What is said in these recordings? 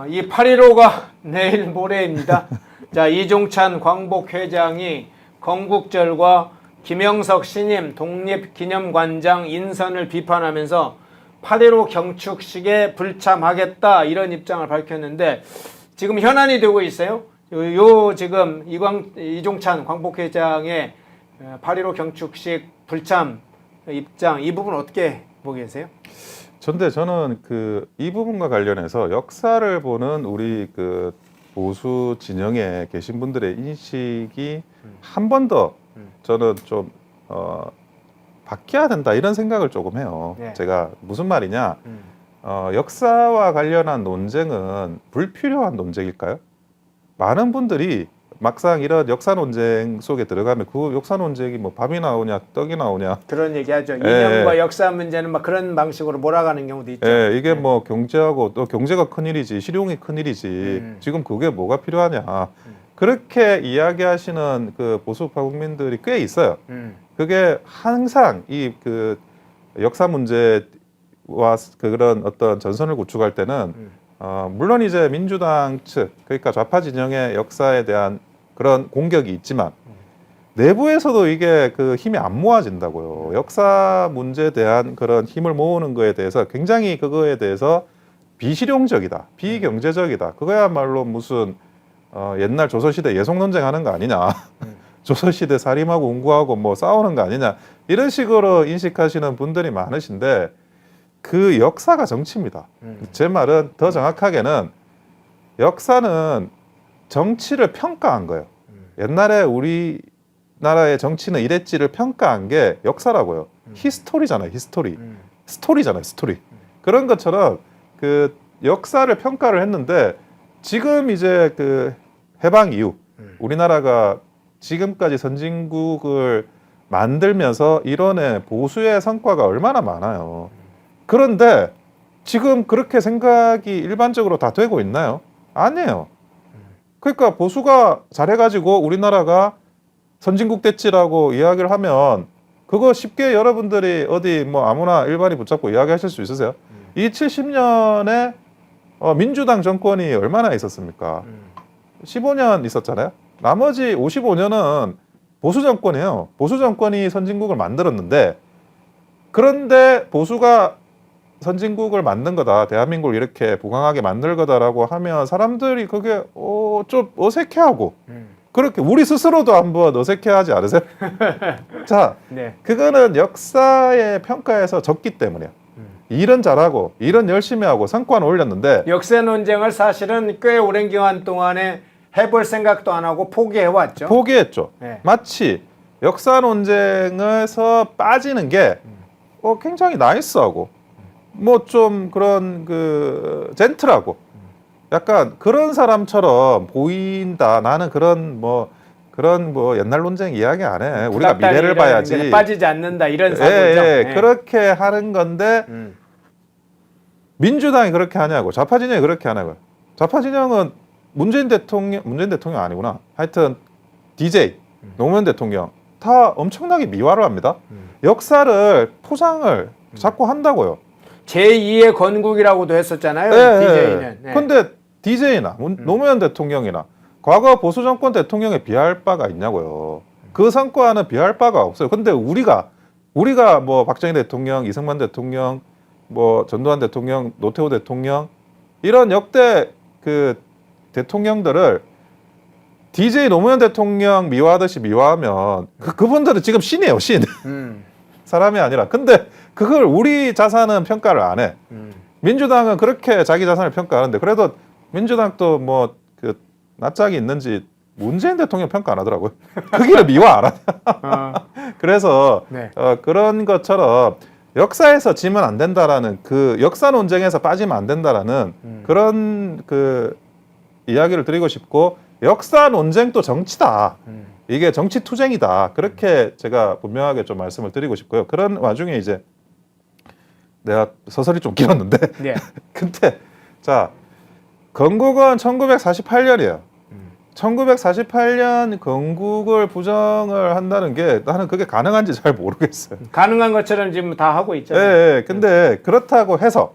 이 8.15가 내일 모레입니다. 자, 이종찬 광복회장이 건국절과 김영석 신임 독립기념관장 인선을 비판하면서 8.15 경축식에 불참하겠다 이런 입장을 밝혔는데 지금 현안이 되고 있어요. 지금 이종찬 광복회장의 8.15 경축식 불참 입장 이 부분 어떻게 보고 계세요? 근데 저는 이 부분과 관련해서 역사를 보는 우리 보수 진영에 계신 분들의 인식이 한 번 더 저는 좀 바뀌어야 된다 이런 생각을 조금 해요. 네. 제가 무슨 말이냐? 역사와 관련한 논쟁은 불필요한 논쟁일까요? 많은 분들이 막상 이런 역사 논쟁 속에 들어가면 그 역사 논쟁이 뭐 밥이 나오냐 떡이 나오냐 그런 얘기하죠. 이념과 역사 문제는 막 그런 방식으로 몰아가는 경우도 있죠. 이게 뭐 경제하고 또 경제가 큰일이지 실용이 큰일이지 지금 그게 뭐가 필요하냐 그렇게 이야기하시는 보수 국민들이 꽤 있어요. 그게 항상 이 역사 문제와 그런 어떤 전선을 구축할 때는 물론 이제 민주당 측 그러니까 좌파 진영의 역사에 대한 그런 공격이 있지만 내부에서도 이게 힘이 안 모아진다고요. 역사 문제에 대한 그런 힘을 모으는 거에 대해서 굉장히 그거에 대해서 비실용적이다, 비경제적이다. 그거야말로 무슨 옛날 조선시대 예속 논쟁하는 거 아니냐. 조선시대 사림하고 운구하고 뭐 싸우는 거 아니냐. 이런 식으로 인식하시는 분들이 많으신데 그 역사가 정치입니다. 제 말은 더 정확하게는 역사는 정치를 평가한 거예요. 옛날에 우리나라의 정치는 이랬지를 평가한 게 역사라고요. 히스토리잖아요. 히스토리. 스토리잖아요. 스토리. 그런 것처럼 역사를 평가를 했는데 지금 이제 해방 이후 우리나라가 지금까지 선진국을 만들면서 이뤄낸 보수의 성과가 얼마나 많아요. 그런데 지금 그렇게 생각이 일반적으로 다 되고 있나요? 아니에요. 그러니까 보수가 잘해가지고 우리나라가 선진국 됐지라고 이야기를 하면 그거 쉽게 여러분들이 어디 뭐 아무나 일반이 붙잡고 이야기하실 수 있으세요? 이 70년에 민주당 정권이 얼마나 있었습니까? 15년 있었잖아요. 나머지 55년은 보수 정권이에요. 보수 정권이 선진국을 만들었는데 그런데 보수가 선진국을 만든 거다. 대한민국을 이렇게 부강하게 만들 거다라고 하면 사람들이 그게 좀 어색해하고 그렇게 우리 스스로도 한번 어색해하지 않으세요? 자, 네. 그거는 역사의 평가에서 졌기 때문이에요. 일은 잘하고 일은 열심히 하고 성과는 올렸는데 역사 논쟁을 사실은 꽤 오랜 기간 동안에 해볼 생각도 안 하고 포기해왔죠. 포기했죠. 네. 마치 역사 논쟁에서 빠지는 게 굉장히 나이스하고 뭐 좀 그런 젠틀하고 약간 그런 사람처럼 보인다. 나는 그런 뭐 옛날 논쟁 이야기 안 해. 우리가 미래를 봐야지. 빠지지 않는다 이런 사고죠. 네. 그렇게 하는 건데 민주당이 그렇게 하냐고 좌파 진영이 그렇게 하냐고요. 좌파 진영은 문재인 대통령 아니구나. 하여튼 DJ 노무현 대통령 다 엄청나게 미화를 합니다. 역사를 포장을 자꾸 한다고요. 제2의 건국이라고도 했었잖아요. DJ는. 네. 근데 DJ나 노무현 대통령이나 과거 보수 정권 대통령에 비할 바가 있냐고요. 그 성과는 비할 바가 없어요. 근데 우리가 뭐 박정희 대통령, 이승만 대통령, 뭐 전두환 대통령, 노태우 대통령 이런 역대 대통령들을 DJ 노무현 대통령 미화하듯이 미화하면 그분들은 지금 신이에요, 신. 사람이 아니라. 근데 그걸 우리 자산은 평가를 안 해. 민주당은 그렇게 자기 자산을 평가하는데 그래도 민주당도 뭐 낯짝이 있는지 문재인 대통령 평가 안 하더라고요. 그 미화 안 하냐. 그래서 네. 그런 것처럼 역사에서 지면 안 된다라는 역사 논쟁에서 빠지면 안 된다라는 그런 이야기를 드리고 싶고 역사 논쟁도 정치다. 이게 정치 투쟁이다. 그렇게 제가 분명하게 좀 말씀을 드리고 싶고요. 그런 와중에 이제 내가 서설이 좀 길었는데 네. 근데 자 건국은 1948년이에요. 1948년 건국을 부정을 한다는 게 나는 그게 가능한지 잘 모르겠어요. 가능한 것처럼 지금 다 하고 있잖아요. 예, 근데 그렇다고 해서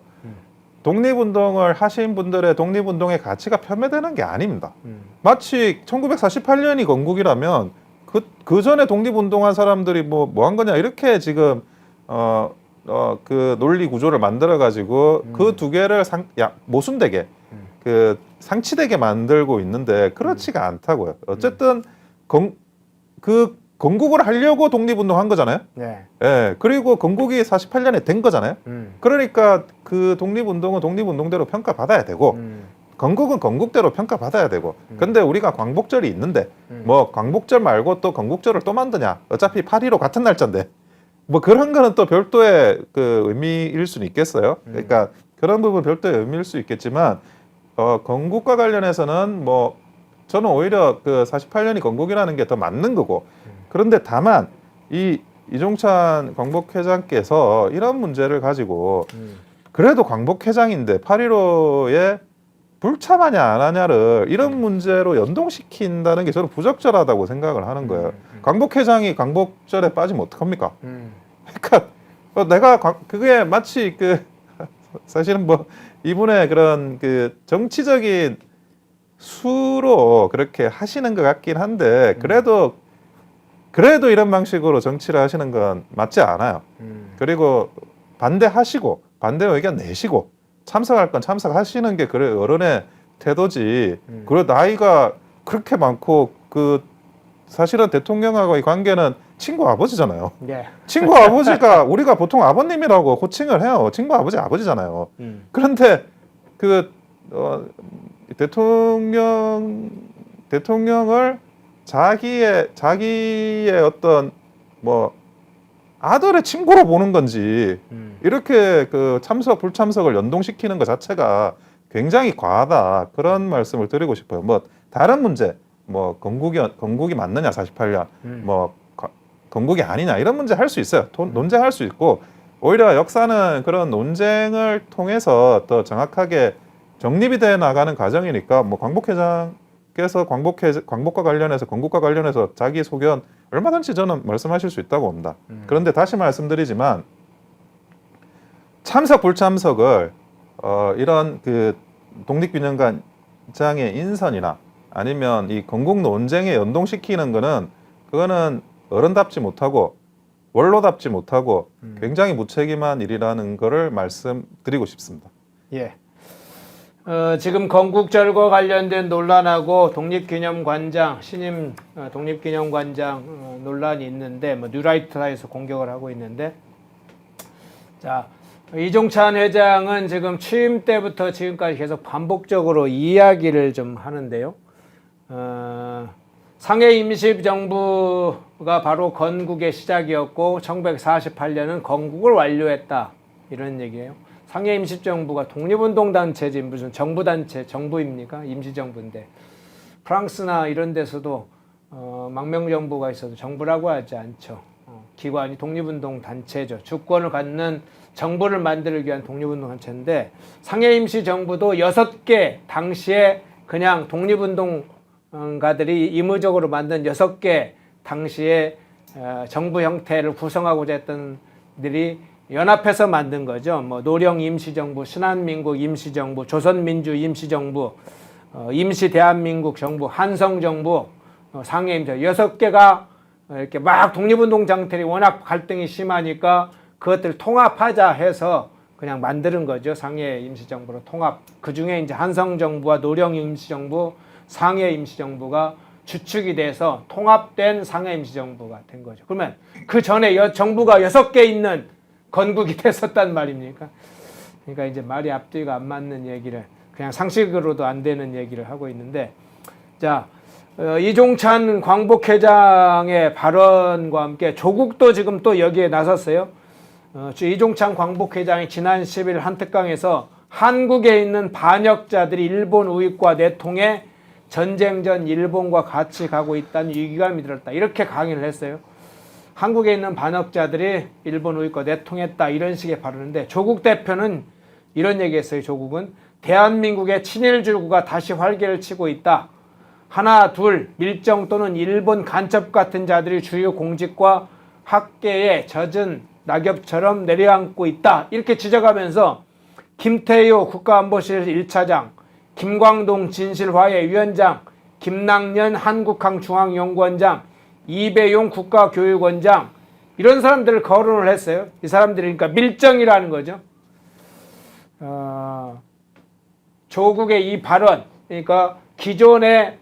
독립운동을 하신 분들의 독립운동의 가치가 폄훼되는 게 아닙니다. 마치 1948년이 건국이라면 그 전에 독립운동한 사람들이 뭐 한 거냐 이렇게 지금 그 논리 구조를 만들어 가지고 그 두 개를 모순되게 그 상치되게 만들고 있는데 그렇지가 않다고요. 어쨌든 그 건국을 하려고 독립운동한 거잖아요. 네. 예, 그리고 건국이 48년에 된 거잖아요. 그러니까 그 독립운동은 독립운동대로 평가받아야 되고 건국은 건국대로 평가받아야 되고 근데 우리가 광복절이 있는데 뭐 광복절 말고 또 건국절을 또 만드냐 어차피 8.15 같은 날짜인데 뭐 그런 거는 또 별도의 그 의미일 수는 있겠어요. 그러니까 그런 부분 별도의 의미일 수 있겠지만 건국과 관련해서는 뭐 저는 오히려 그 48년이 건국이라는 게 더 맞는 거고 그런데 다만 이종찬 광복회장께서 이런 문제를 가지고 그래도 광복회장인데 8.15에 불참하냐 안 하냐를 이런 문제로 연동시킨다는 게 저는 부적절하다고 생각을 하는 거예요. 광복회장이 광복절에 빠지면 어떡합니까? 그러니까 내가 그게 마치 그 사실은 뭐 이분의 그런 그 정치적인 수로 그렇게 하시는 것 같긴 한데 그래도 이런 방식으로 정치를 하시는 건 맞지 않아요. 그리고 반대하시고 반대 의견 내시고 참석할 건 참석하시는 게 그래 어른의 태도지. 그리고 나이가 그렇게 많고 그 사실은 대통령하고의 관계는 친구 아버지잖아요. 네. 친구 아버지가 우리가 보통 아버님이라고 호칭을 해요. 친구 아버지 아버지잖아요. 그런데 그 대통령을 자기의 어떤 뭐 아들의 친구로 보는 건지 이렇게 그 참석 불참석을 연동시키는 것 자체가 굉장히 과하다 그런 말씀을 드리고 싶어요. 뭐 다른 문제 뭐 건국이 맞느냐 48년 뭐 건국이 아니냐 이런 문제 할 수 있어요. 논쟁할 수 있고 오히려 역사는 그런 논쟁을 통해서 더 정확하게 정립이 돼 나가는 과정이니까 뭐 광복회장께서 광복과 관련해서 건국과 관련해서 자기 소견 얼마든지 저는 말씀하실 수 있다고 봅니다. 그런데 다시 말씀드리지만 참석 불참석을 이런 그 독립균형관장의 인선이나 아니면 이 건국 논쟁에 연동시키는 거는 그거는 어른답지 못하고 원로답지 못하고 굉장히 무책임한 일이라는 거를 말씀드리고 싶습니다. 예. 지금 건국절과 관련된 논란하고 독립기념관장 신임 독립기념관장 논란이 있는데 뭐 뉴라이트에서 공격을 하고 있는데 자 이종찬 회장은 지금 취임 때부터 지금까지 계속 반복적으로 이야기를 좀 하는데요. 상해 임시정부가 바로 건국의 시작이었고 1948년은 건국을 완료했다 이런 얘기예요. 상해 임시정부가 독립운동단체지 무슨 정부단체 정부입니까? 임시정부인데 프랑스나 이런 데서도 망명정부가 있어도 정부라고 하지 않죠. 기관이 독립운동단체죠. 주권을 갖는 정부를 만들기 위한 독립운동단체인데 상해 임시정부도 6개 당시에 그냥 독립운동가들이 임의적으로 만든 6개 당시에 정부 형태를 구성하고자 했던 들이 연합해서 만든 거죠. 뭐 노령 임시정부, 신한민국 임시정부, 조선민주 임시정부, 임시대한민국 정부, 한성정부, 상해 임시정부 6개가 이렇게 막 독립운동 장들이 워낙 갈등이 심하니까 그것들 통합하자 해서 그냥 만드는 거죠. 상해 임시정부로 통합. 그 중에 이제 한성정부와 노령 임시정부, 상해 임시정부가 주축이 돼서 통합된 상해 임시정부가 된 거죠. 그러면 그 전에 정부가 6개 있는 건국이 됐었단 말입니까? 그러니까 이제 말이 앞뒤가 안 맞는 얘기를 그냥 상식으로도 안 되는 얘기를 하고 있는데 자 이종찬 광복회장의 발언과 함께 조국도 지금 또 여기에 나섰어요. 이종찬 광복회장이 지난 10일 한특강에서 한국에 있는 반역자들이 일본 우익과 내통해 전쟁 전 일본과 같이 가고 있다는 위기감이 들었다. 이렇게 강의를 했어요. 한국에 있는 반역자들이 일본 우익과 내통했다. 이런 식의 발언인데 조국 대표는 이런 얘기했어요. 조국은 대한민국의 친일주구가 다시 활개를 치고 있다. 하나, 둘, 밀정 또는 일본 간첩 같은 자들이 주요 공직과 학계에 젖은 낙엽처럼 내려앉고 있다. 이렇게 지적하면서 김태효 국가안보실 1차장, 김광동 진실화해위원장, 김낙년 한국항중앙연구원장, 이배용 국가교육원장 이런 사람들을 거론을 했어요. 이 사람들이 그러니까 밀정이라는 거죠. 조국의 이 발언, 그러니까 기존의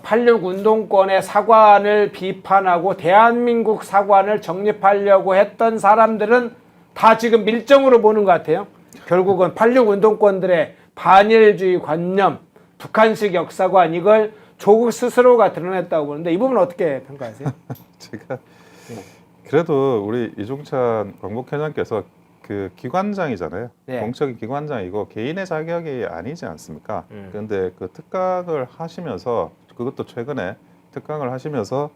86 운동권의 사관을 비판하고 대한민국 사관을 정립하려고 했던 사람들은 다 지금 밀정으로 보는 것 같아요. 결국은 86 운동권들의 반일주의 관념, 북한식 역사관 이걸 조국 스스로가 드러냈다고 보는데 이 부분 어떻게 평가하세요? 제가 그래도 우리 이종찬 광복회장께서 그 기관장이잖아요. 네. 공적인 기관장이고 개인의 자격이 아니지 않습니까? 그런데 그 특각을 하시면서 그것도 최근에 특강을 하시면서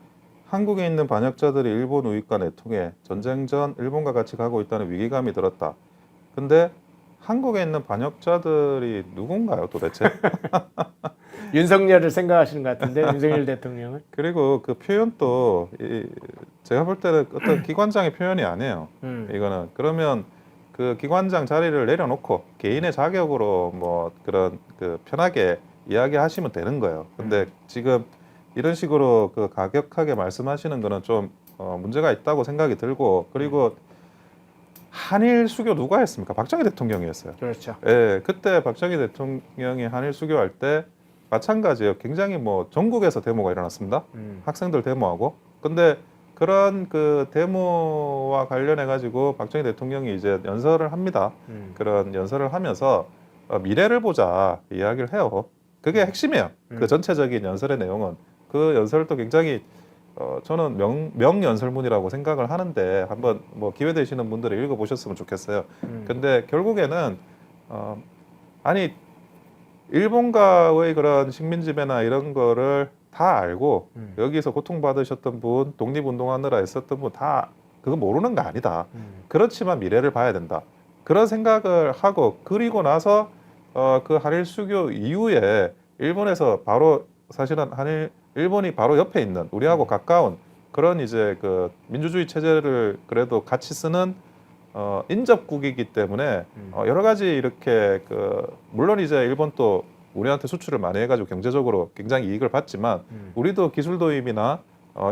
한국에 있는 반역자들이 일본 우익과 내통해 전쟁 전 일본과 같이 가고 있다는 위기감이 들었다. 근데 한국에 있는 반역자들이 누군가요, 도대체? 윤석열을 생각하시는 것 같은데 윤석열 대통령은. 그리고 그 표현도 제가 볼 때는 어떤 기관장의 표현이 아니에요. 이거는 그러면 그 기관장 자리를 내려놓고 개인의 자격으로 뭐 그런 그 편하게 이야기하시면 되는 거예요. 근데 지금 이런 식으로 그 가격하게 말씀하시는 거는 좀 문제가 있다고 생각이 들고 그리고 한일 수교 누가 했습니까? 박정희 대통령이었어요. 그렇죠. 예, 그때 박정희 대통령이 한일 수교할 때 마찬가지예요. 굉장히 뭐 전국에서 데모가 일어났습니다. 학생들 데모하고. 근데 그런 그 데모와 관련해 가지고 박정희 대통령이 이제 연설을 합니다. 그런 연설을 하면서 미래를 보자 이야기를 해요. 그게 핵심이에요. 그 전체적인 연설의 내용은 그 연설도 굉장히 저는 명연설문이라고 생각을 하는데 한번 뭐 기회 되시는 분들이 읽어보셨으면 좋겠어요. 근데 결국에는 아니 일본과의 그런 식민지배나 이런 거를 다 알고 여기서 고통받으셨던 분, 독립운동하느라 있었던 분 다 그거 모르는 거 아니다. 그렇지만 미래를 봐야 된다. 그런 생각을 하고 그리고 나서 그 한일 수교 이후에 일본에서 바로 사실은 일본이 바로 옆에 있는 우리하고 가까운 그런 이제 그 민주주의 체제를 그래도 같이 쓰는 인접국이기 때문에 여러 가지 이렇게 그 물론 이제 일본 또 우리한테 수출을 많이 해가지고 경제적으로 굉장히 이익을 받지만 우리도 기술 도입이나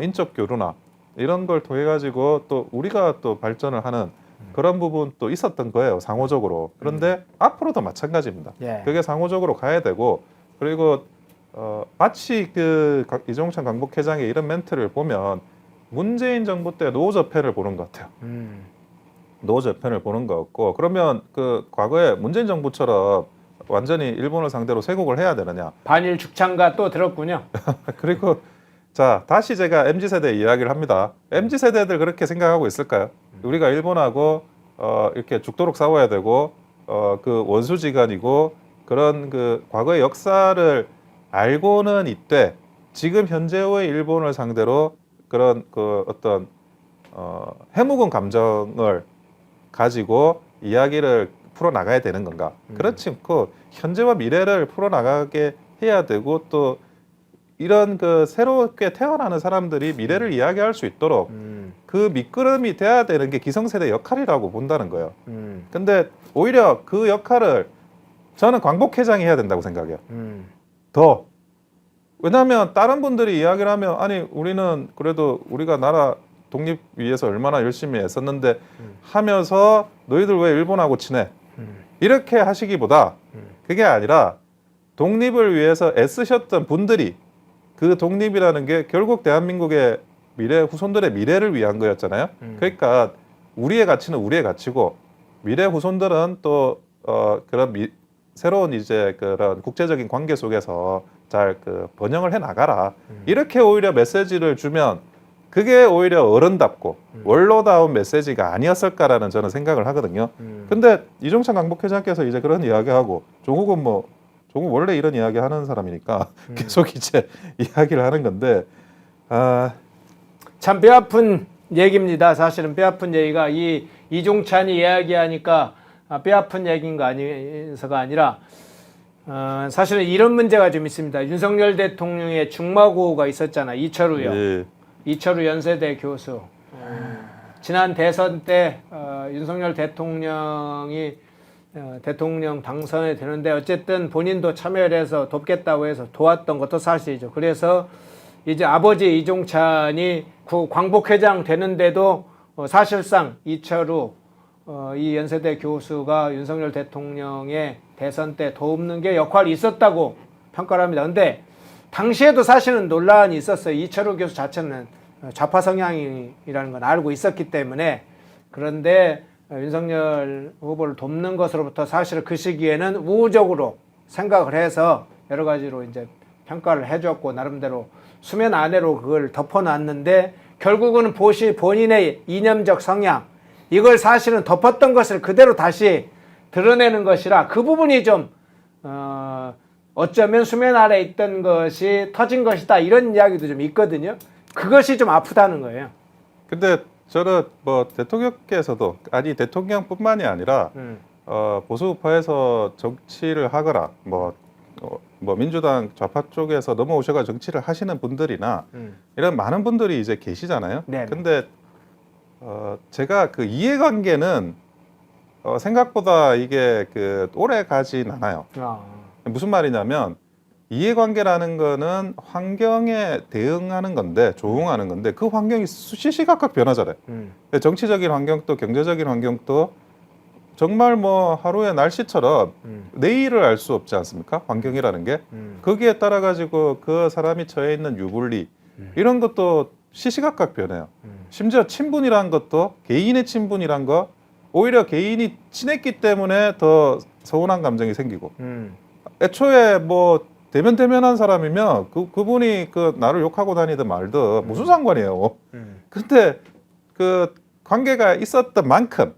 인적 교류나 이런 걸 통해 가지고 또 우리가 또 발전을 하는 그런 부분도 있었던 거예요 상호적으로. 그런데 앞으로도 마찬가지입니다. 예. 그게 상호적으로 가야 되고 그리고 마치 그 이종찬 광복회장의 이런 멘트를 보면 문재인 정부 때 노조편을 보는 것 같아요. 노조편을 보는 것 같고 그러면 그 과거에 문재인 정부처럼 완전히 일본을 상대로 쇄국을 해야 되느냐? 반일 죽창가 또 들었군요. 그리고 자 다시 제가 MZ세대 이야기를 합니다. MZ세대들 그렇게 생각하고 있을까요? 우리가 일본하고 이렇게 죽도록 싸워야 되고 그 원수지간이고 그런 그 과거의 역사를 알고는 있되 지금 현재의 일본을 상대로 그런 그 어떤 해묵은 감정을 가지고 이야기를 풀어나가야 되는 건가? 그렇지 않고 현재와 미래를 풀어나가게 해야 되고 또 이런 그 새롭게 태어나는 사람들이 미래를 이야기할 수 있도록 그 밑거름이 돼야 되는 게 기성세대 역할이라고 본다는 거예요. 근데 오히려 그 역할을 저는 광복회장이 해야 된다고 생각해요. 더 왜냐하면 다른 분들이 이야기를 하면 아니 우리는 그래도 우리가 나라 독립 위해서 얼마나 열심히 애썼는데 하면서 너희들 왜 일본하고 친해? 이렇게 하시기보다 그게 아니라 독립을 위해서 애쓰셨던 분들이 그 독립이라는 게 결국 대한민국의 미래 후손들의 미래를 위한 거였잖아요. 그러니까 우리의 가치는 우리의 가치고 미래 후손들은 또 그런 새로운 이제 그런 국제적인 관계 속에서 잘 그 번영을 해 나가라. 이렇게 오히려 메시지를 주면 그게 오히려 어른답고 원로다운 메시지가 아니었을까라는 저는 생각을 하거든요. 근데 이종찬 광복회장께서 이제 그런 이야기하고 조국 원래 이런 이야기 하는 사람이니까 계속 이제 이야기를 하는 건데 참 뼈아픈 얘기입니다. 사실은 뼈아픈 얘기가 이종찬이 이야기하니까 뼈아픈 얘기인 거 아니서가 아니라 사실은 이런 문제가 좀 있습니다. 윤석열 대통령의 중마고가 있었잖아. 이철우요. 예. 이철우 연세대 교수. 지난 대선 때 윤석열 대통령이 대통령 당선이 되는데 어쨌든 본인도 참여를 해서 돕겠다고 해서 도왔던 것도 사실이죠. 그래서 이제 아버지 이종찬이 광복회장 되는데도 사실상 이철우 이 연세대 교수가 윤석열 대통령의 대선 때 돕는 게 역할이 있었다고 평가를 합니다. 근데 당시에도 사실은 논란이 있었어요. 이철우 교수 자체는 좌파 성향이라는 건 알고 있었기 때문에. 그런데 윤석열 후보를 돕는 것으로부터 사실 그 시기에는 우호적으로 생각을 해서 여러 가지로 이제 평가를 해줬고 나름대로 수면 아래로 그걸 덮어놨는데 결국은 본인의 이념적 성향 이걸 사실은 덮었던 것을 그대로 다시 드러내는 것이라 그 부분이 좀 어쩌면 수면 아래에 있던 것이 터진 것이다 이런 이야기도 좀 있거든요. 그것이 좀 아프다는 거예요. 근데 저는 뭐 대통령께서도 아니 대통령뿐만이 아니라 보수파에서 정치를 하거나 뭐 민주당 좌파 쪽에서 넘어오셔가 정치를 하시는 분들이나 이런 많은 분들이 이제 계시잖아요. 네. 근데 제가 그 이해관계는 생각보다 이게 그 오래 가진 않아요. 무슨 말이냐면 이해관계라는 거는 환경에 대응하는 건데 조응하는 건데 그 환경이 시시각각 변하잖아요. 정치적인 환경도 경제적인 환경도 정말 뭐 하루의 날씨처럼 내일을 알 수 없지 않습니까? 환경이라는 게 거기에 따라 가지고 그 사람이 처해 있는 유불리 이런 것도 시시각각 변해요. 심지어 친분이란 것도 개인의 친분이란 거 오히려 개인이 친했기 때문에 더 서운한 감정이 생기고 애초에 뭐 대면한 사람이면 그분이 그 나를 욕하고 다니든 말든 무슨 상관이에요. 근데 그 관계가 있었던 만큼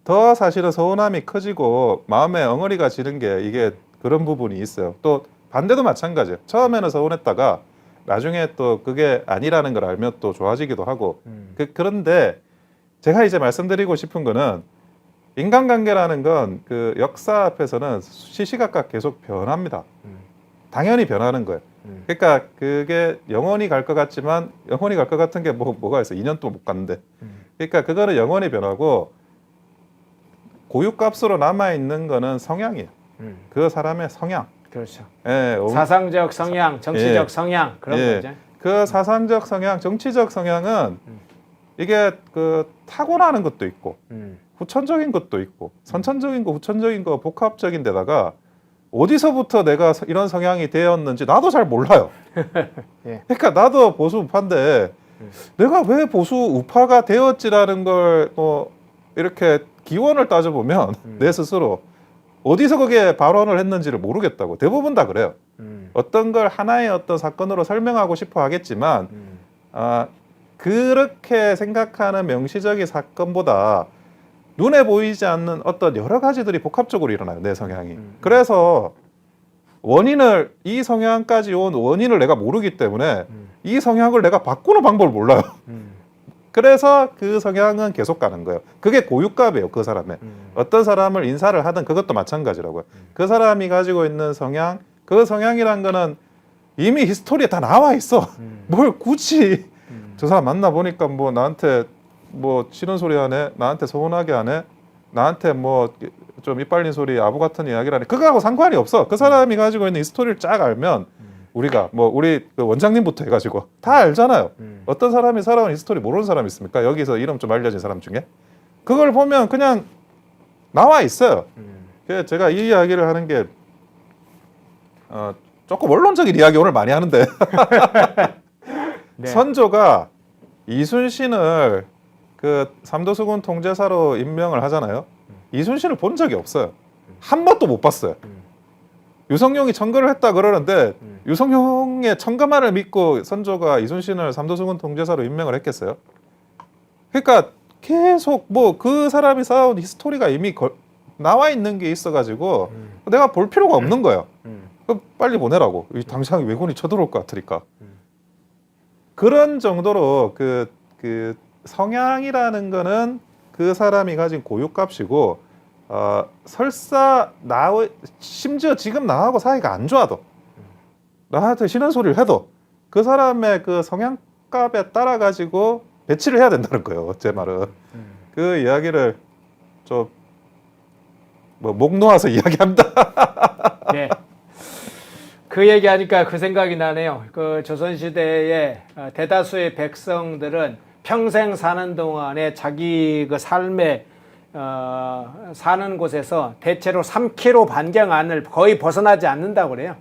더 사실은 서운함이 커지고 마음에 엉어리가 지는 게 이게 그런 부분이 있어요. 또 반대도 마찬가지예요. 처음에는 서운했다가 나중에 또 그게 아니라는 걸 알면 또 좋아지기도 하고 그런데 제가 이제 말씀드리고 싶은 거는 인간관계라는 건 그 역사 앞에서는 시시각각 계속 변합니다. 당연히 변하는 거예요. 그러니까 그게 영원히 갈 것 같지만 영원히 갈 것 같은 게 뭐가 있어? 2년 동안 못 갔는데. 그러니까 그거는 영원히 변하고 고유값으로 남아 있는 거는 성향이에요. 그 사람의 성향. 그렇죠. 예, 사상적 성향, 정치적 예. 성향 그런 예. 거죠. 그 사상적 성향, 정치적 성향은 이게 그 타고나는 것도 있고 후천적인 것도 있고 선천적인 거, 후천적인 거 복합적인 데다가 어디서부터 내가 이런 성향이 되었는지 나도 잘 몰라요. 예. 그러니까 나도 보수 우파인데 내가 왜 보수 우파가 되었지라는 걸 뭐 이렇게 기원을 따져보면 내 스스로 어디서 그게 발언을 했는지를 모르겠다고. 대부분 다 그래요. 어떤 걸 하나의 어떤 사건으로 설명하고 싶어 하겠지만 그렇게 생각하는 명시적인 사건보다 눈에 보이지 않는 어떤 여러 가지들이 복합적으로 일어나요. 내 성향이. 그래서 원인을 이 성향까지 온 원인을 내가 모르기 때문에 이 성향을 내가 바꾸는 방법을 몰라요. 그래서 그 성향은 계속 가는 거예요. 그게 고유값이에요. 그 사람의. 어떤 사람을 인사를 하든 그것도 마찬가지라고요. 그 사람이 가지고 있는 성향, 그 성향이란 거는 이미 히스토리에 다 나와 있어. 뭘 굳이 저 사람 만나보니까 뭐 나한테 뭐 싫은 소리 하네, 나한테 서운하게 하네, 나한테 뭐 좀 이빨린 소리 아부 같은 이야기를 하네. 그거하고 상관이 없어. 그 사람이 가지고 있는 히스토리를 쫙 알면 우리가 뭐 우리 그 원장님부터 해가지고 다 알잖아요. 어떤 사람이 살아온 히스토리 모르는 사람 있습니까? 여기서 이름 좀 알려진 사람 중에 그걸 보면 그냥 나와 있어요. 그래서 제가 이 이야기를 하는 게 조금 원론적인 이야기 오늘 많이 하는데 네. 선조가 이순신을 그 삼도수군 통제사로 임명을 하잖아요. 이순신을 본 적이 없어요. 한 번도 못 봤어요. 유성룡이 청거를 했다 그러는데 유성룡의 청거만을 믿고 선조가 이순신을 삼도수군 통제사로 임명을 했겠어요? 그러니까 계속 뭐 그 사람이 쌓아온 히스토리가 이미 나와 있는 게 있어가지고 내가 볼 필요가 없는 거예요. 빨리 보내라고. 당장 왜군이 쳐들어올 것 같으니까. 그런 정도로 그 성향이라는 거는 그 사람이 가진 고유값이고 설사 심지어 지금 나하고 사이가 안 좋아도 나한테 싫은 소리를 해도 그 사람의 그 성향값에 따라 가지고 배치를 해야 된다는 거예요. 제 말은 그 이야기를 좀 뭐 목 놓아서 이야기합니다. 네. 그 얘기하니까 그 생각이 나네요. 그 조선시대의 대다수의 백성들은 평생 사는 동안에 자기 그 삶의 사는 곳에서 대체로 3km 반경 안을 거의 벗어나지 않는다고 그래요.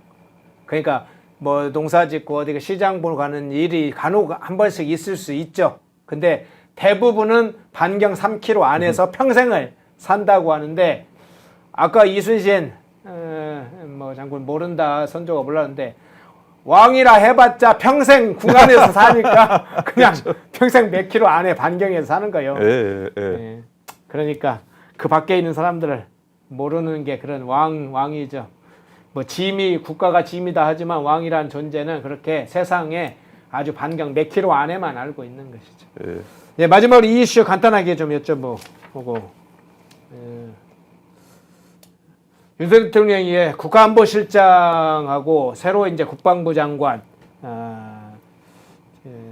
그러니까 뭐 농사 짓고 어디 시장 보러 가는 일이 간혹 한 번씩 있을 수 있죠. 근데 대부분은 반경 3km 안에서 평생을 산다고 하는데, 아까 이순신 뭐 장군 모른다, 선조가 몰랐는데 왕이라 해봤자 평생 궁 안에서 사니까 그냥 평생 몇 킬로 안에 반경에서 사는 거예요. 예. 그러니까 그 밖에 있는 사람들을 모르는 게 그런 왕이죠. 뭐 짐이, 국가가 짐이다 하지만 왕이란 존재는 그렇게 세상에 아주 반경 몇 킬로 안에만 알고 있는 것이죠. 예, 마지막으로 이 이슈 간단하게 좀 여쭤보고, 윤석열 대통령이 국가안보실장하고 새로 이제 국방부 장관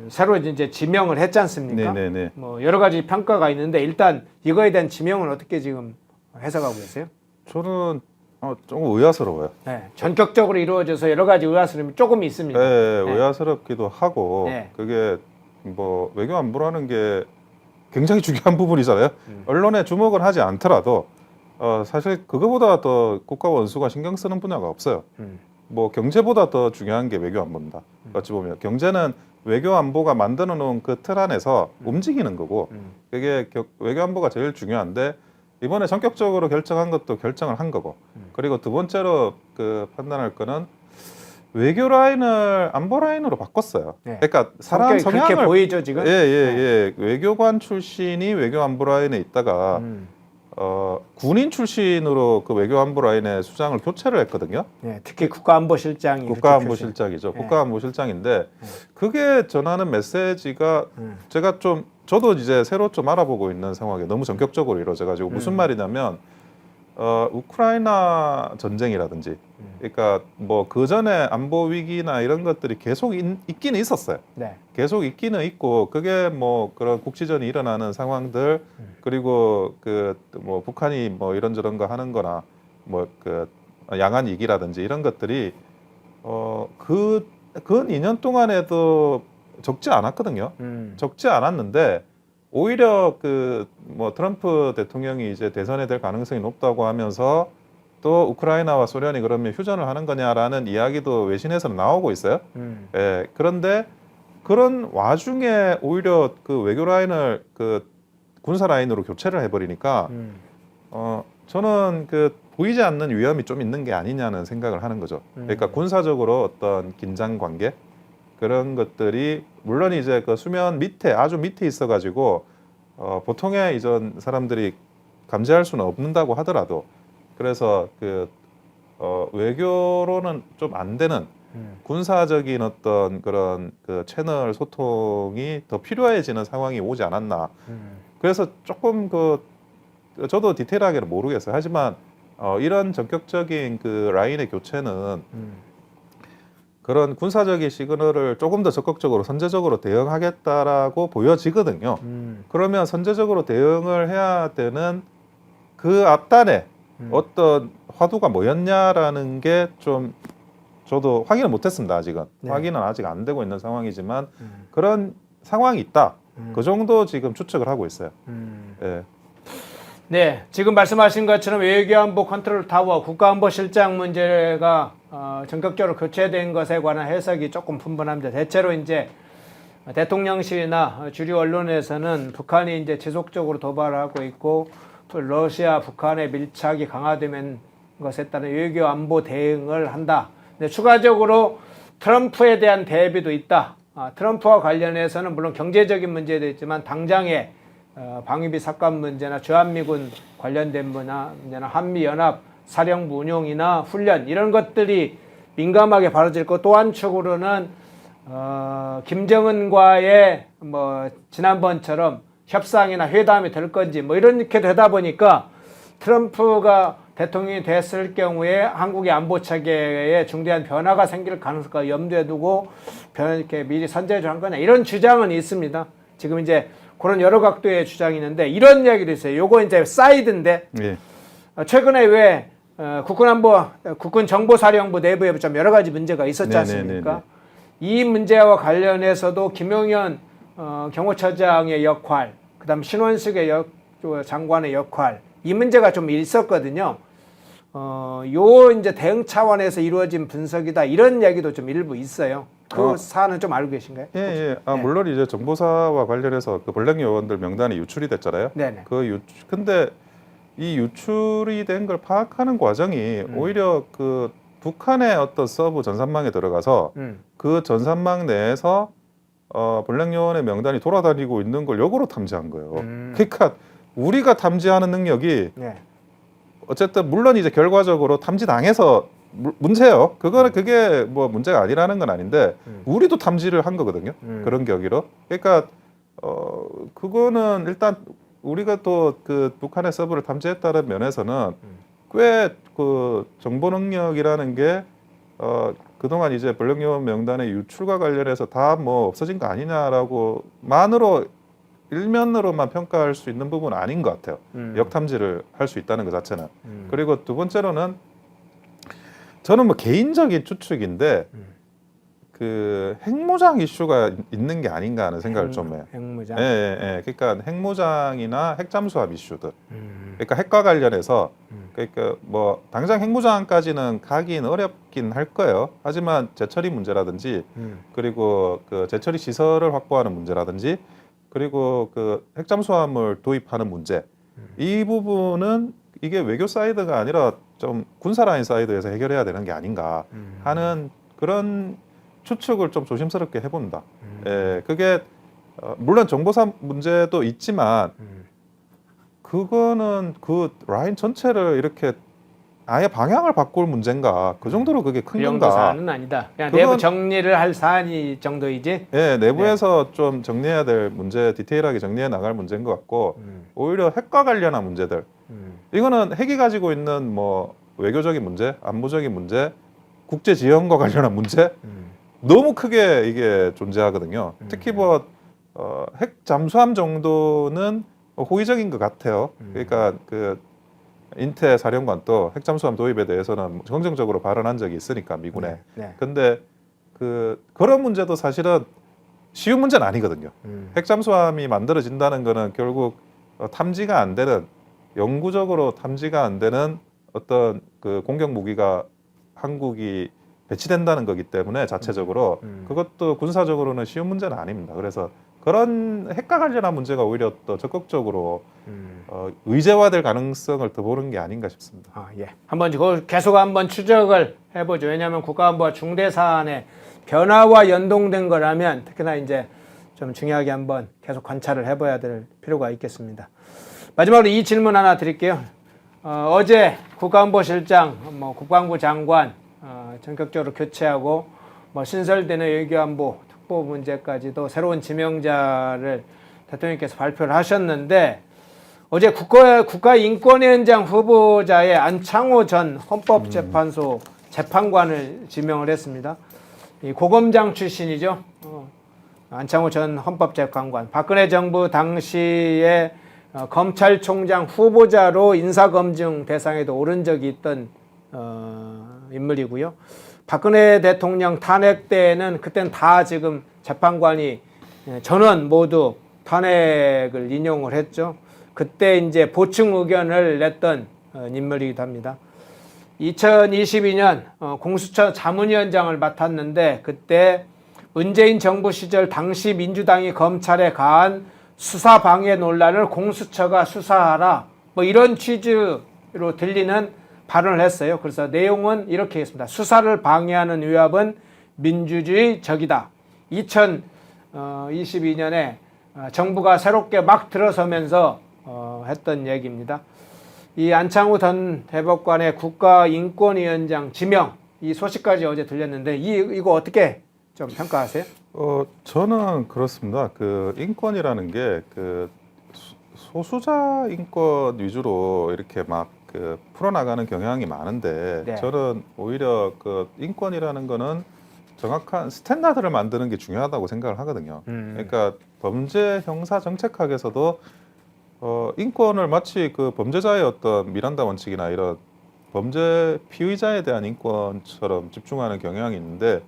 새로 이제 지명을 했지 않습니까? 네네네. 뭐 여러 가지 평가가 있는데 일단 이거에 대한 지명은 어떻게 지금 해석하고 계세요? 저는 조금 의아스러워요. 네, 전격적으로 이루어져서 여러 가지 의아스러움이 조금 있습니다. 네, 네. 의아스럽기도 하고 네. 그게 뭐 외교안보라는 게 굉장히 중요한 부분이잖아요. 언론에 주목을 하지 않더라도 사실 그거보다 더 국가 원수가 신경 쓰는 분야가 없어요. 뭐 경제보다 더 중요한 게 외교안보입니다. 어찌 보면 경제는 외교안보가 만들어 놓은 그 틀 안에서 움직이는 거고 그게 외교안보가 제일 중요한데 이번에 전격적으로 결정한 것도 결정을 한 거고 그리고 두 번째로 그 판단할 거는 외교 라인을 안보 라인으로 바꿨어요. 네. 그러니까 사람 성향을 그렇게 보이죠 지금? 예. 외교관 출신이 외교안보 라인에 있다가 군인 출신으로 그 외교안보 라인에 수장을 교체를 했거든요. 네, 특히 국가안보실장이 국가안보실장이죠. 네. 국가안보실장인데 그게 전하는 메시지가 제가 저도 이제 새로 좀 알아보고 있는 상황에 너무 전격적으로 이루어져가지고 무슨 말이냐면 우크라이나 전쟁이라든지 그러니까 뭐 그 전에 안보 위기나 이런 것들이 계속 있기는 있었어요. 네. 계속 있기는 있고 그게 뭐 그런 국지전이 일어나는 상황들 그리고 그 뭐 북한이 뭐 이런저런 거 하는 거나 뭐 그 양안 위기라든지 이런 것들이 그 2년 동안에도 적지 않았거든요. 적지 않았는데 오히려 그 뭐 트럼프 대통령이 이제 대선에 될 가능성이 높다고 하면서 또 우크라이나와 소련이 그러면 휴전을 하는 거냐라는 이야기도 외신에서는 나오고 있어요. 예, 그런데 그런 와중에 오히려 그 외교 라인을 그 군사 라인으로 교체를 해버리니까 저는 그 보이지 않는 위험이 좀 있는 게 아니냐는 생각을 하는 거죠. 그러니까 군사적으로 어떤 긴장 관계 그런 것들이 물론 이제 그 수면 밑에 아주 밑에 있어가지고 보통의 이전 사람들이 감지할 수는 없는다고 하더라도 그래서 그 외교로는 좀 안 되는 군사적인 어떤 그런 그 채널 소통이 더 필요해지는 상황이 오지 않았나. 그래서 조금 저도 디테일하게는 모르겠어요. 하지만 이런 전격적인 그 라인의 교체는 그런 군사적인 시그널을 조금 더 적극적으로 선제적으로 대응하겠다라고 보여지거든요. 그러면 선제적으로 대응을 해야 되는 그 앞단에 어떤 화두가 뭐였냐라는 게 좀 저도 확인을 못했습니다. 아직은 네. 확인은 아직 안 되고 있는 상황이지만 그런 상황이 있다. 그 정도 지금 추측을 하고 있어요. 예. 네, 지금 말씀하신 것처럼 외교안보 컨트롤 타워 국가안보실장 문제가 전격적으로 교체된 것에 관한 해석이 조금 분분합니다. 대체로 이제 대통령실이나 주류 언론에서는 북한이 이제 지속적으로 도발하고 있고 러시아, 북한의 밀착이 강화되는 것에 따른 외교안보 대응을 한다. 근데 추가적으로 트럼프에 대한 대비도 있다. 트럼프와 관련해서는 물론 경제적인 문제도 있지만 당장의 방위비 삭감 문제나 주한미군 관련된 문제나 한미연합 사령부 운용이나 훈련 이런 것들이 민감하게 벌어질 것. 또 한축으로는 김정은과의 뭐 지난번처럼 협상이나 회담이 될 건지 뭐 이렇게 되다 보니까 트럼프가 대통령이 됐을 경우에 한국의 안보 체계에 중대한 변화가 생길 가능성을 염두에 두고 이렇게 미리 선제를 한 거냐 이런 주장은 있습니다. 지금 이제 그런 여러 각도의 주장이 있는데 이런 이야기도 있어요. 요거 이제 사이드인데 예. 최근에 왜 국군정보사령부 내부에 좀 여러 가지 문제가 있었지 않습니까? 이 문제와 관련해서도 김용현 경호처장의 역할, 그다음 신원식의 장관의 역할, 이 문제가 좀 있었거든요. 요 이제 대응 차원에서 이루어진 분석이다 이런 얘기도 좀 일부 있어요. 그 사안은 좀 알고 계신가요? 예. 물론 이제 정보사와 관련해서 그 블랙 요원들 명단이 유출이 됐잖아요. 네네. 근데 이 유출이 된 걸 파악하는 과정이 오히려 그 북한의 어떤 서브 전산망에 들어가서 그 전산망 내에서 블랙 요원의 명단이 돌아다니고 있는 걸 역으로 탐지한 거예요. 그러니까 우리가 탐지하는 능력이 네. 어쨌든 물론 이제 결과적으로 탐지당해서 문제예요. 그게 뭐 문제가 아니라는 건 아닌데 우리도 탐지를 한 거거든요. 그런 격의로. 그러니까 그거는 일단 우리가 또 그 북한의 서브를 탐지했다는 면에서는 꽤 그 정보 능력이라는 게 그동안 이제 블랙 요원 명단의 유출과 관련해서 다 뭐 없어진 거 아니냐라고 만으로 일면으로만 평가할 수 있는 부분은 아닌 것 같아요. 역탐지를 할 수 있다는 것 자체는. 그리고 두 번째로는 저는 뭐 개인적인 추측인데 그 핵무장 이슈가 있는 게 아닌가 하는 생각을 좀 해요. 핵무장. 예. 그러니까 핵무장이나 핵잠수함 이슈들. 그러니까 핵과 관련해서 그러니까 뭐 당장 핵무장까지는 가긴 어렵긴 할 거예요. 하지만 재처리 문제라든지 그리고 그 재처리 시설을 확보하는 문제라든지 그리고 그 핵잠수함을 도입하는 문제 이 부분은 이게 외교 사이드가 아니라 좀 군사 라인 사이드에서 해결해야 되는 게 아닌가 하는 그런 추측을 좀 조심스럽게 해본다. 예, 그게 물론 정보사 문제도 있지만 그거는 그 라인 전체를 이렇게 아예 방향을 바꿀 문제인가 그 정도로 그게 큰 그 정도 건가? 사안은 아니다. 그냥 내부 정리를 할 사안이 정도이지. 예, 내부에서 좀 정리해야 될 문제, 디테일하게 정리해 나갈 문제인 것 같고 오히려 핵과 관련한 문제들. 이거는 핵이 가지고 있는 뭐 외교적인 문제, 안보적인 문제, 국제 지형과 관련한 문제 너무 크게 이게 존재하거든요. 특히 뭐 핵 잠수함 정도는 호의적인 것 같아요. 그러니까 그 인태 사령관도 핵잠수함 도입에 대해서는 긍정적으로 발언한 적이 있으니까 미군에. 근데 그런 문제도 사실은 쉬운 문제는 아니거든요. 핵잠수함이 만들어진다는 거는 결국 탐지가 안 되는 영구적으로 탐지가 안 되는 어떤 그 공격 무기가 한국이 배치된다는 거기 때문에 자체적으로 그것도 군사적으로는 쉬운 문제는 아닙니다. 그래서 그런 핵과 관련한 문제가 오히려 더 적극적으로 의제화될 가능성을 더 보는 게 아닌가 싶습니다. 예. 한번 계속 한번 추적을 해보죠. 왜냐하면 국가안보와 중대 사안의 변화와 연동된 거라면 특히나 이제 좀 중요하게 한번 계속 관찰을 해봐야 될 필요가 있겠습니다. 마지막으로 이 질문 하나 드릴게요. 어제 국가안보실장, 국방부 장관 전격적으로 교체하고 신설되는 외교안보 특보 문제까지도 새로운 지명자를 대통령께서 발표를 하셨는데 어제 국가인권위원장 후보자의 안창호 전 헌법재판소 재판관을 지명을 했습니다. 이 고검장 출신이죠. 안창호 전 헌법재판관. 박근혜 정부 당시에 검찰총장 후보자로 인사검증 대상에도 오른 적이 있던 인물이고요. 박근혜 대통령 탄핵 때는 그때는 다 지금 재판관이 전원 모두 탄핵을 인용을 했죠. 그때 이제 보충 의견을 냈던 인물이기도 합니다. 2022년 공수처 자문위원장을 맡았는데 그때 문재인 정부 시절 당시 민주당이 검찰에 가한 수사 방해 논란을 공수처가 수사하라 이런 취지로 들리는 발언을 했어요. 그래서 내용은 이렇게 했습니다. 수사를 방해하는 위협은 민주주의 적이다. 2022년에 정부가 새롭게 막 들어서면서 했던 얘기입니다. 이 안창호 전 대법관의 국가인권위원장 지명 이 소식까지 어제 들렸는데 이거 어떻게 좀 평가하세요? 저는 그렇습니다. 그 인권이라는 게 그 소수자 인권 위주로 이렇게 막 그 풀어나가는 경향이 많은데 네. 저는 오히려 그 인권이라는 거는 정확한 스탠다드를 만드는 게 중요하다고 생각을 하거든요. 그러니까 범죄 형사 정책학에서도 인권을 마치 그 범죄자의 어떤 미란다 원칙이나 이런 범죄 피의자에 대한 인권처럼 집중하는 경향이 있는데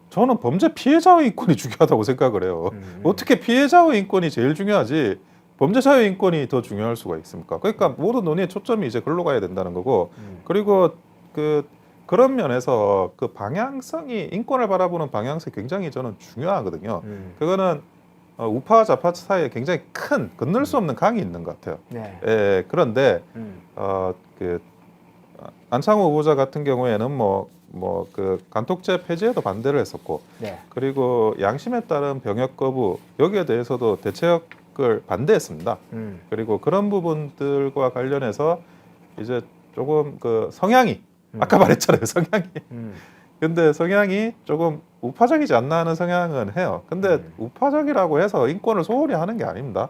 저는 범죄 피해자의 인권이 중요하다고 생각을 해요. 어떻게 피해자의 인권이 제일 중요하지 범죄자의 인권이 더 중요할 수가 있습니까? 그러니까 모든 논의의 초점이 이제 글로 가야 된다는 거고 그리고 그런 면에서 그 방향성이 인권을 바라보는 방향성이 굉장히 저는 중요하거든요. 그거는 우파와 좌파 사이에 굉장히 큰 건널 수 없는 강이 있는 것 같아요. 네. 예, 그런데 안창호 후보자 같은 경우에는 그 간통죄 폐지에도 반대를 했었고, 네. 그리고 양심에 따른 병역 거부 여기에 대해서도 대책을 반대했습니다. 그리고 그런 부분들과 관련해서 이제 조금 그 성향이 아까 말했잖아요, 성향이. 근데 성향이 조금 우파적이지 않나 하는 성향은 해요. 근데 우파적이라고 해서 인권을 소홀히 하는 게 아닙니다.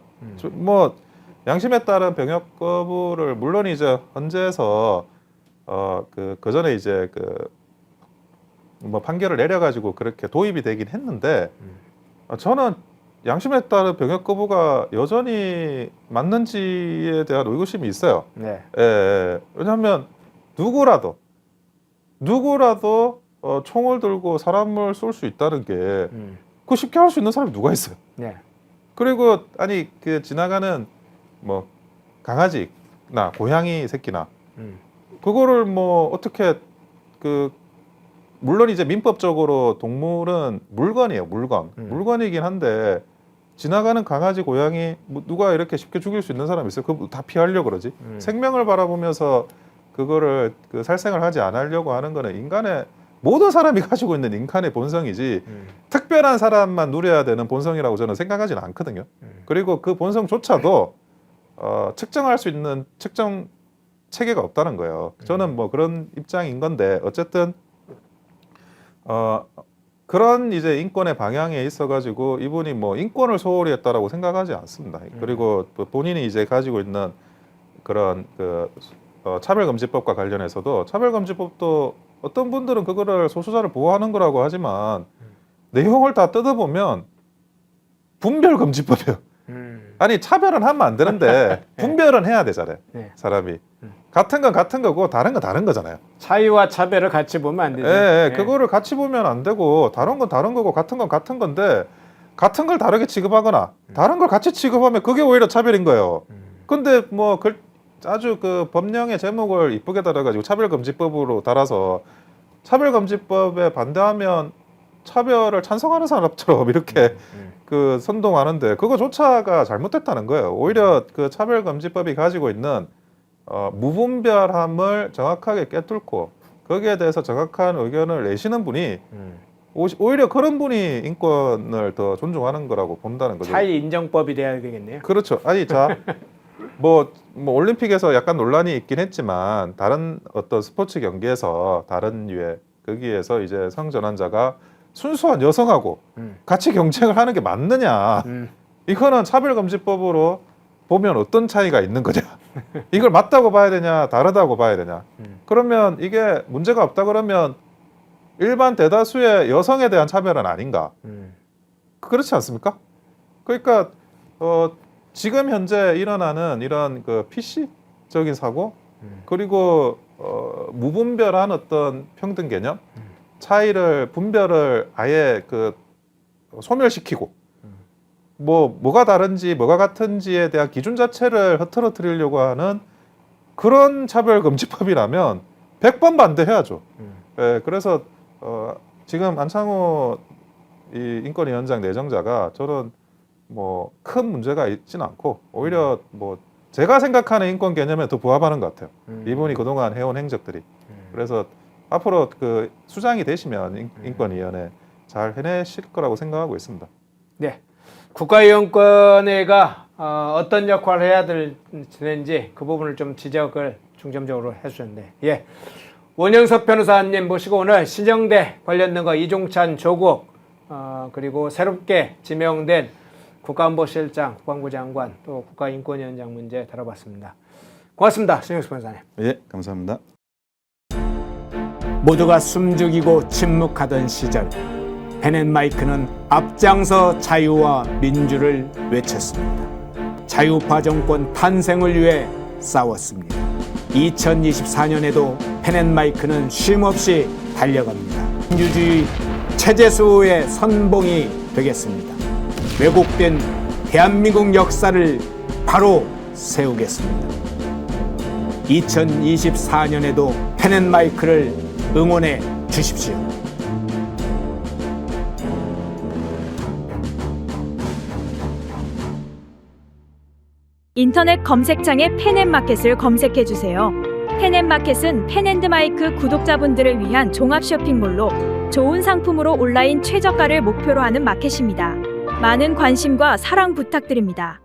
뭐 양심에 따른 병역 거부를 물론 이제 헌재에서 그 전에 이제 뭐 판결을 내려가지고 그렇게 도입이 되긴 했는데 저는 양심에 따른 병역 거부가 여전히 맞는지에 대한 의구심이 있어요. 네. 예, 왜냐하면 누구라도 총을 들고 사람을 쏠 수 있다는 게 그거 쉽게 할 수 있는 사람이 누가 있어요? 네. 그리고 아니 그 지나가는 뭐 강아지나 고양이 새끼나 그거를 뭐 어떻게 물론 이제 민법적으로 동물은 물건이에요, 물건이긴 한데 지나가는 강아지, 고양이 누가 이렇게 쉽게 죽일 수 있는 사람이 있어요? 그거 다 피하려고 그러지. 생명을 바라보면서 그거를 살생을 하지 않으려고 하는 거는 인간의 모든 사람이 가지고 있는 인간의 본성이지 특별한 사람만 누려야 되는 본성이라고 저는 생각하지는 않거든요. 그리고 그 본성조차도 측정할 수 있는 측정 체계가 없다는 거예요. 저는 뭐 그런 입장인 건데 어쨌든 그런 이제 인권의 방향에 있어가지고 이분이 뭐 인권을 소홀히 했다라고 생각하지 않습니다. 그리고 본인이 이제 가지고 있는 그런 차별금지법과 관련해서도 차별금지법도 어떤 분들은 그거를 소수자를 보호하는 거라고 하지만 내용을 다 뜯어보면 분별금지법이에요. 아니 차별은 하면 안 되는데 분별은 해야 되잖아요. 네. 사람이 같은 건 같은 거고 다른 건 다른 거잖아요. 차이와 차별을 같이 보면 안 되죠. 예, 그거를 같이 보면 안 되고 다른 건 다른 거고 같은 건 같은 건데 같은 걸 다르게 취급하거나 다른 걸 같이 취급하면 그게 오히려 차별인 거예요. 근데 뭐 아주 그 법령의 제목을 이쁘게 달아가지고 차별금지법으로 달아서 차별금지법에 반대하면 차별을 찬성하는 사람처럼 이렇게 선동하는데 그거조차가 잘못됐다는 거예요. 오히려 그 차별금지법이 가지고 있는 무분별함을 정확하게 꿰뚫고 거기에 대해서 정확한 의견을 내시는 분이 오히려 그런 분이 인권을 더 존중하는 거라고 본다는 거죠. 차이 인정법이 돼야 되겠네요. 그렇죠. 아니 뭐 올림픽에서 약간 논란이 있긴 했지만 다른 어떤 스포츠 경기에서 다른 유의 거기에서 이제 성전환자가 순수한 여성하고 같이 경쟁을 하는 게 맞느냐? 이거는 차별금지법으로 보면 어떤 차이가 있는 거냐? 이걸 맞다고 봐야 되냐, 다르다고 봐야 되냐? 그러면 이게 문제가 없다 그러면 일반 대다수의 여성에 대한 차별은 아닌가? 그렇지 않습니까? 그러니까 지금 현재 일어나는 이런 PC적인 사고 그리고 무분별한 어떤 평등 개념, 분별을 아예 소멸시키고 뭐가 다른지 뭐가 같은지에 대한 기준 자체를 흐트러뜨리려고 하는 그런 차별금지법이라면 100번 반대해야죠. 예, 그래서 지금 안창호 이 인권위원장 내정자가 저는 뭐 큰 문제가 있지는 않고 오히려 뭐 제가 생각하는 인권 개념에 더 부합하는 것 같아요. 이분이 그동안 해온 행적들이. 그래서 앞으로 수장이 되시면 인권위원회 잘 해내실 거라고 생각하고 있습니다. 네, 국가인권위가 어떤 역할을 해야 되는지 그 부분을 좀 지적을 중점적으로 해주셨는데, 예, 원영석 변호사님 모시고 오늘 신정대 관련된 거 이종찬 조국 그리고 새롭게 지명된 국가안보실장, 국방부 장관 또 국가인권위원장 문제 다뤄봤습니다. 고맙습니다, 신영석 변호사님. 예, 감사합니다. 모두가 숨죽이고 침묵하던 시절 베넷 마이크는 앞장서 자유와 민주를 외쳤습니다. 자유파 정권 탄생을 위해 싸웠습니다. 2024년에도 펜앤마이크는 쉼없이 달려갑니다. 민주주의 체제수호의 선봉이 되겠습니다. 왜곡된 대한민국 역사를 바로 세우겠습니다. 2024년에도 펜앤마이크를 응원해 주십시오. 인터넷 검색창에 펜앤마켓을 검색해 주세요. 펜앤마켓은 펜앤드마이크 구독자분들을 위한 종합 쇼핑몰로 좋은 상품으로 온라인 최저가를 목표로 하는 마켓입니다. 많은 관심과 사랑 부탁드립니다.